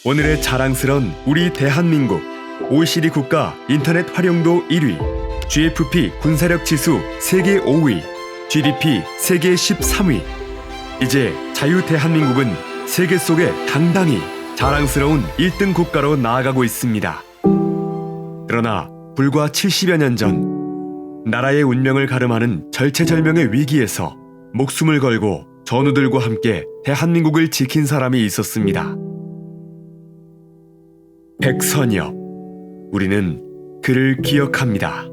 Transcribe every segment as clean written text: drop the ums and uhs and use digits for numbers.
오늘의 자랑스런 우리 대한민국 OECD 국가 인터넷 활용도 1위, GFP 군사력 지수 세계 5위, GDP 세계 13위. 이제 자유 대한민국은 세계 속에 당당히 자랑스러운 1등 국가로 나아가고 있습니다. 그러나 불과 70여 년 전 나라의 운명을 가름하는 절체절명의 위기에서 목숨을 걸고 전우들과 함께 대한민국을 지킨 사람이 있었습니다. 백선엽. 우리는 그를 기억합니다.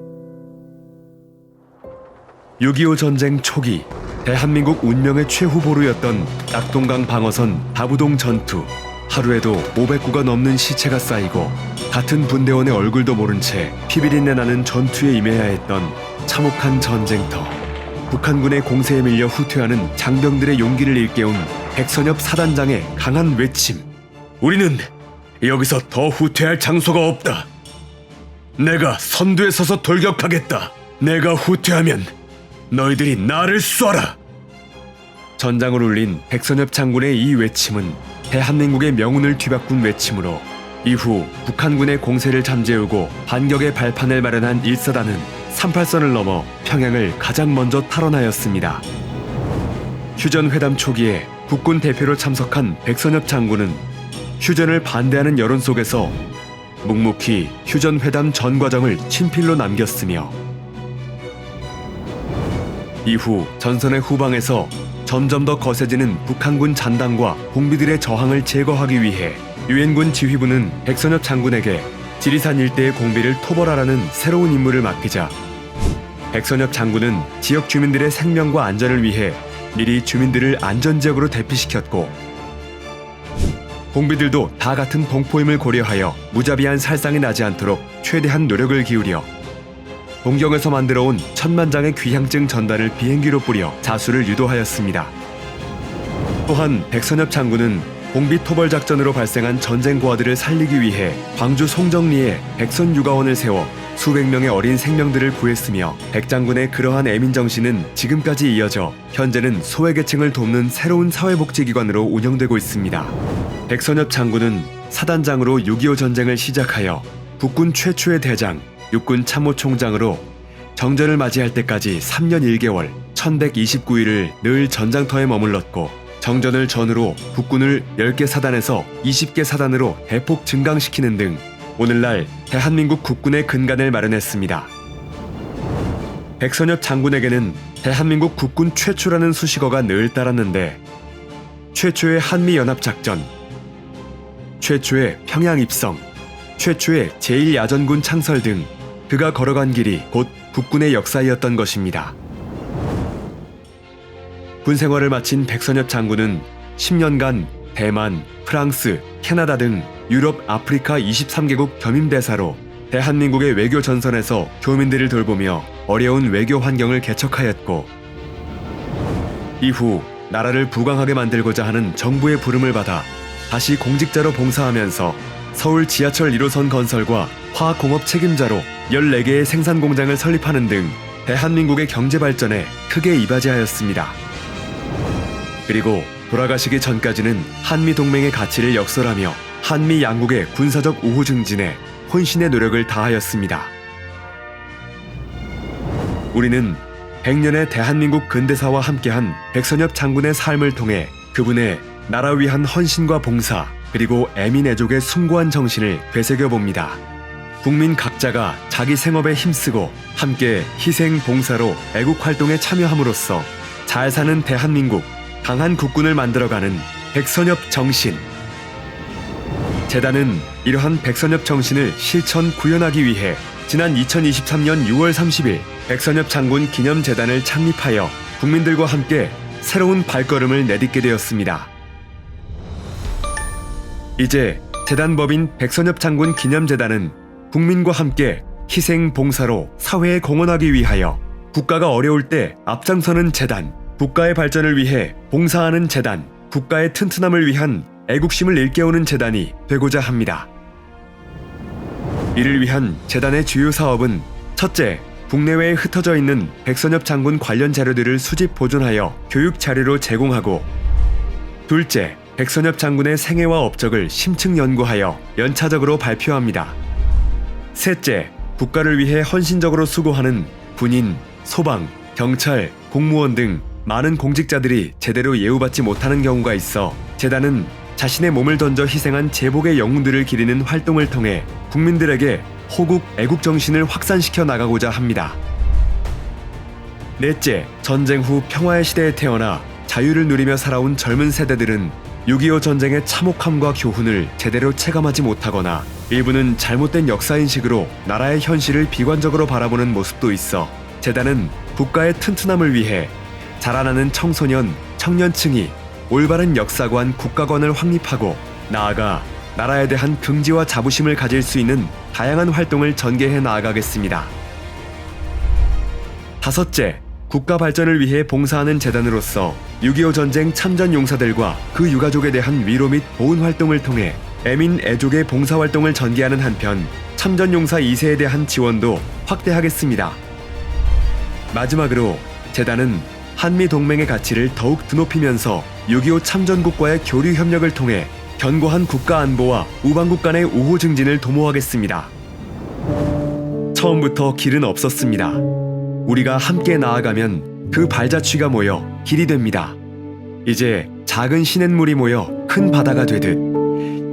6.25 전쟁 초기 대한민국 운명의 최후보루였던 낙동강 방어선 다부동 전투. 하루에도 500구가 넘는 시체가 쌓이고 같은 분대원의 얼굴도 모른 채 피비린내 나는 전투에 임해야 했던 참혹한 전쟁터. 북한군의 공세에 밀려 후퇴하는 장병들의 용기를 일깨운 백선엽 사단장의 강한 외침. 우리는 여기서 더 후퇴할 장소가 없다. 내가 선두에 서서 돌격하겠다. 내가 후퇴하면 너희들이 나를 쏴라. 전장을 울린 백선엽 장군의 이 외침은 대한민국의 명운을 뒤바꾼 외침으로 이후 북한군의 공세를 잠재우고 반격의 발판을 마련한 1사단은 38선을 넘어 평양을 가장 먼저 탈원하였습니다. 휴전회담 초기에 국군 대표로 참석한 백선엽 장군은 휴전을 반대하는 여론 속에서 묵묵히 휴전회담 전 과정을 친필로 남겼으며 이후 전선의 후방에서 점점 더 거세지는 북한군 잔당과 공비들의 저항을 제거하기 위해 유엔군 지휘부는 백선엽 장군에게 지리산 일대의 공비를 토벌하라는 새로운 임무를 맡기자 백선엽 장군은 지역 주민들의 생명과 안전을 위해 미리 주민들을 안전지역으로 대피시켰고 공비들도 다 같은 동포임을 고려하여 무자비한 살상이 나지 않도록 최대한 노력을 기울여 동경에서 만들어온 1000만 장의 귀향증 전단을 비행기로 뿌려 자수를 유도하였습니다. 또한 백선엽 장군은 공비 토벌 작전으로 발생한 전쟁 고아들을 살리기 위해 광주 송정리에 백선육아원을 세워 수백 명의 어린 생명들을 구했으며 백 장군의 그러한 애민정신은 지금까지 이어져 현재는 소외계층을 돕는 새로운 사회복지기관으로 운영되고 있습니다. 백선엽 장군은 사단장으로 6.25 전쟁을 시작하여 국군 최초의 대장, 육군 참모총장으로 정전을 맞이할 때까지 3년 1개월 1129일을 늘 전장터에 머물렀고 정전을 전후로 국군을 10개 사단에서 20개 사단으로 대폭 증강시키는 등 오늘날 대한민국 국군의 근간을 마련했습니다. 백선엽 장군에게는 대한민국 국군 최초라는 수식어가 늘 따랐는데 최초의 한미연합작전, 최초의 평양 입성, 최초의 제1야전군 창설 등 그가 걸어간 길이 곧 국군의 역사이었던 것입니다. 군 생활을 마친 백선엽 장군은 10년간 대만, 프랑스, 캐나다 등 유럽, 아프리카 23개국 겸임대사로 대한민국의 외교 전선에서 교민들을 돌보며 어려운 외교 환경을 개척하였고 이후 나라를 부강하게 만들고자 하는 정부의 부름을 받아 다시 공직자로 봉사하면서 서울 지하철 1호선 건설과 화학공업 책임자로 14개의 생산공장을 설립하는 등 대한민국의 경제 발전에 크게 이바지하였습니다. 그리고 돌아가시기 전까지는 한미동맹의 가치를 역설하며 한미 양국의 군사적 우호 증진에 혼신의 노력을 다하였습니다. 우리는 100년의 대한민국 근대사와 함께한 백선엽 장군의 삶을 통해 그분의 나라 위한 헌신과 봉사 그리고 애민애족의 숭고한 정신을 되새겨봅니다. 국민 각자가 자기 생업에 힘쓰고 함께 희생 봉사로 애국활동에 참여함으로써 잘 사는 대한민국, 강한 국군을 만들어가는 백선엽 정신. 재단은 이러한 백선엽 정신을 실천 구현하기 위해 지난 2023년 6월 30일 백선엽 장군 기념재단을 창립하여 국민들과 함께 새로운 발걸음을 내딛게 되었습니다. 이제 재단법인 백선엽 장군 기념재단은 국민과 함께 희생 봉사로 사회에 공헌하기 위하여 국가가 어려울 때 앞장서는 재단, 국가의 발전을 위해 봉사하는 재단, 국가의 튼튼함을 위한 애국심을 일깨우는 재단이 되고자 합니다. 이를 위한 재단의 주요 사업은 첫째, 국내외에 흩어져 있는 백선엽 장군 관련 자료들을 수집 보존하여 교육 자료로 제공하고 둘째, 백선엽 장군의 생애와 업적을 심층 연구하여 연차적으로 발표합니다. 셋째, 국가를 위해 헌신적으로 수고하는 군인, 소방, 경찰, 공무원 등 많은 공직자들이 제대로 예우받지 못하는 경우가 있어 재단은 자신의 몸을 던져 희생한 제복의 영웅들을 기리는 활동을 통해 국민들에게 호국, 애국 정신을 확산시켜 나가고자 합니다. 넷째, 전쟁 후 평화의 시대에 태어나 자유를 누리며 살아온 젊은 세대들은 6.25 전쟁의 참혹함과 교훈을 제대로 체감하지 못하거나 일부는 잘못된 역사인식으로 나라의 현실을 비관적으로 바라보는 모습도 있어 재단은 국가의 튼튼함을 위해 자라나는 청소년, 청년층이 올바른 역사관, 국가관을 확립하고 나아가 나라에 대한 긍지와 자부심을 가질 수 있는 다양한 활동을 전개해 나아가겠습니다. 다섯째, 국가 발전을 위해 봉사하는 재단으로서 6.25 전쟁 참전 용사들과 그 유가족에 대한 위로 및 보훈 활동을 통해 애민 애족의 봉사활동을 전개하는 한편 참전 용사 2세에 대한 지원도 확대하겠습니다. 마지막으로 재단은 한미동맹의 가치를 더욱 드높이면서 6.25 참전국과의 교류 협력을 통해 견고한 국가 안보와 우방국 간의 우호 증진을 도모하겠습니다. 처음부터 길은 없었습니다. 우리가 함께 나아가면 그 발자취가 모여 길이 됩니다. 이제 작은 시냇물이 모여 큰 바다가 되듯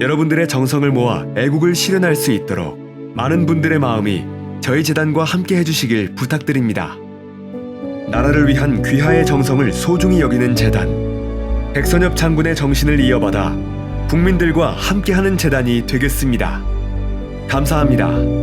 여러분들의 정성을 모아 애국을 실현할 수 있도록 많은 분들의 마음이 저희 재단과 함께 해주시길 부탁드립니다. 나라를 위한 귀하의 정성을 소중히 여기는 재단, 백선엽 장군의 정신을 이어받아 국민들과 함께하는 재단이 되겠습니다. 감사합니다.